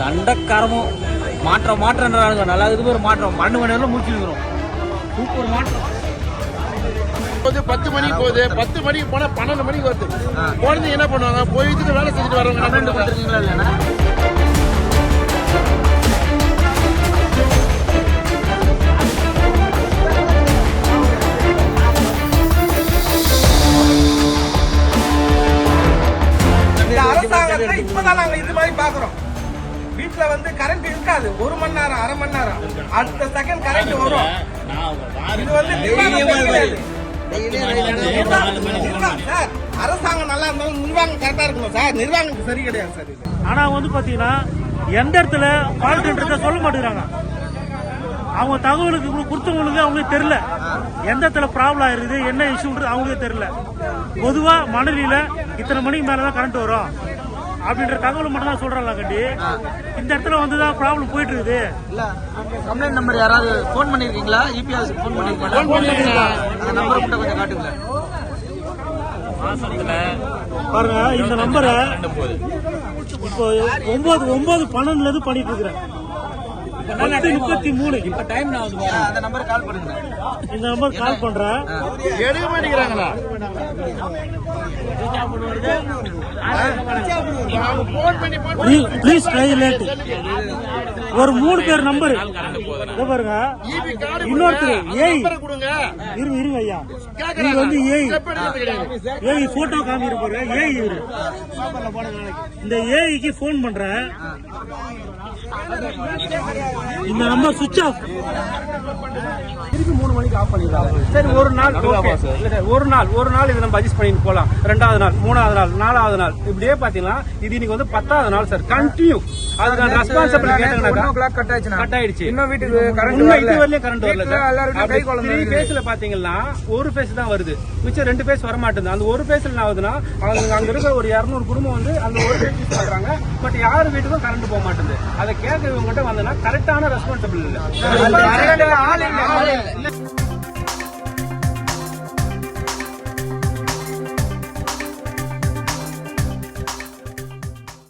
தண்டக்காரமும் மாற்றம்ன்றாங்க. நல்லா இதுக்கு ஒரு மாற்றம் 12 மணி நேரம் முடிச்சுக்கிறோம். சூப்பர் மாற்றம். 10 மணிக்கு போகுது, 10 மணிக்கு போனா 12 மணிக்கு வருது. குழந்தைங்க என்ன பண்ணுவாங்க, போயிட்டு வேலை செஞ்சுட்டு வரவங்க கொடுத்துருக்கீங்களா இல்லைன்னா அரசாங்கத்தை இப்பதான் நாங்க இது மாதிரி பாக்குறோம். வீட்டுல வந்து கரண்ட் இருக்காது, 1 மணி நேரம் 1/2 மணி நேரம், அடுத்த செகண்ட் கரண்ட் வரும். இது வந்து சார் அரசாங்கம் நல்லா இருந்தாலும் நிர்வாகம் கரெக்டா இருக்கணும் சார். நிர்வாகம் சரி கிடையாது சார். ஆனா வந்து பாத்தீங்கன்னா எந்த இடத்துல ஃபால்ட்ன்றத சொல்ல மாட்டேங்கிறாங்க. அவங்க தகவலுக்கு கொடுத்தவங்களுக்கு அவங்களுக்கு தெரியல எந்த இடத்துல ப்ராப்ளம் ஆயிருது, என்ன இஷ்யூன்றது அவங்களுக்கு தெரியல. பொதுவா மணலில இத்தனை மணிக்கு மேலதான் கரண்ட் வரும் அப்படின்ற தகவல் மட்டும் தான் சொல்றாங்க. கண்டி இந்த இடத்துல வந்துதான் ப்ராப்ளம் போயிட்டு இருக்குது. இல்ல கம்ப்ளைண்ட் நம்பர் யாராவது போன் பண்ணிருக்கீங்களா? இபிஎஸ் போன் பண்ணிருக்கீங்களா? அந்த நம்பர் மட்டும் கொஞ்சம் காட்டுங்களேன். பாருங்க இந்த நம்பரை இப்போ 9/12 இருந்து பண்ணிட்டு இருக்கிறேன். 10:33 இப்ப டைம் நான் அந்த நம்பர் கால் பண்ணுங்க. இந்த நம்பர் கால் பண்றேன். எடுக்க மாட்டேங்கிறாங்களா? Please try late. ஒரு 3 பேர் நம்பர் பாருங்க. இன்னொருத்தர் இருங்க ஐயா, நீங்க வந்து ஏஐ போட்டோ காமிக்கிற பாருங்க. ஏஐ இந்த ஏஐக்கு போன் பண்றேன். இந்த நம்பர் சுவிட்ச் ஆஃப். திருப்பி 3 மணிக்கு ஆஃப் பண்ணிடுறாங்க. சரி ஒரு நாள் இதை நம்ம அட்ஜஸ்ட் பண்ணிட்டு போலாம். 2வது நாள், 3வது நாள், 4வது நாள் இப்படியே பாத்தீங்கன்னா இது இன்னைக்கு வந்து 10வது நாள் சார். கண்டினியூ அதுக்கான ரெஸ்பான்சிபிலிட்டி கேட்டாங்கன்னா கட் ஆயிடுச்சு. இன்னும் வீட்டுக்கு கரண்ட் வரல சார். 3 பேஸ்ல பாத்தீங்கன்னா ஒரு பேஸ் தான் வருது, மிச்சம் 2 பேஸ் வர மாட்டேங்குது. அந்த ஒரு பேஸ்ல என்ன ஆகுதுன்னா அங்க இருக்கிற ஒரு 200 குடும்பம் வந்து அந்த ஒரு பேஸ் யூஸ் பண்றாங்க. பட் யார் வீட்டுக்கும் கரண்ட் போக மாட்டேங்குது. அதை கேட்க இவங்க கிட்ட வந்தா கரெக்டான ரெஸ்பான்சிபிள் இல்ல.